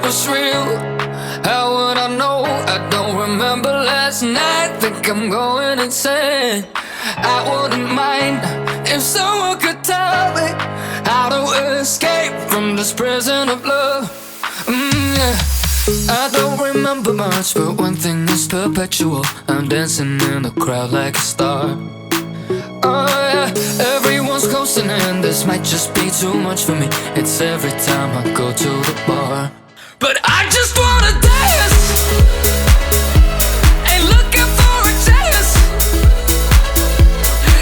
was real, how would I know? I don't remember last night, think I'm going insane. I wouldn't mind if someone could tell me how to escape from this prison of love. Yeah. I don't remember much, but one thing is perpetual. I'm dancing in the crowd like a star. Oh yeah, everyone's closing in. This might just be too much for me. It's every time I go to the bar. But I just wanna dance, ain't looking for a chance.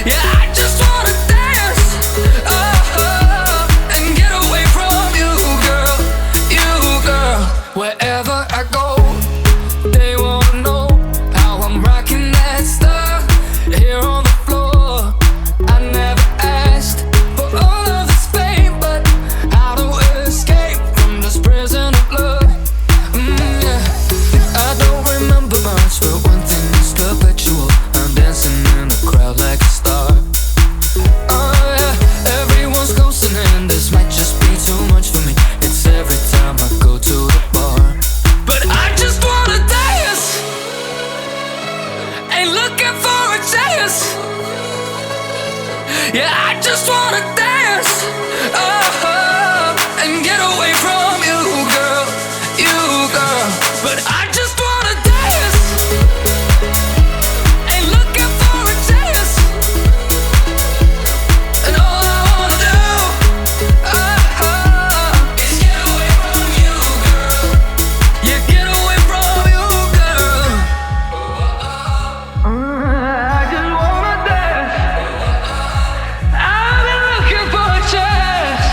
Yeah, I just wanna dance, oh, and get away from you, girl, you, girl. Wherever I go, they wanna know how I'm rocking that stuff here on the floor. I never asked for all of this fame, but how to escape from this prison of love. Yeah. I don't remember much, but one thing is perpetual. I'm dancing in the crowd like a star. Oh yeah, everyone's closing in. This might just be too much for me. It's every time I go to the bar. But I just wanna dance, ain't looking for a chance. Yeah, I just wanna dance, oh, and get away from you, girl, you, girl. But I just wanna dance, ain't looking for a chance. And all I wanna do, oh, is get away from you, girl. Yeah, get away from you, girl. I just wanna dance, I've been looking for a chance.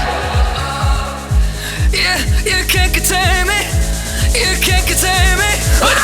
Yeah, you can't contain me, you can't contain me. But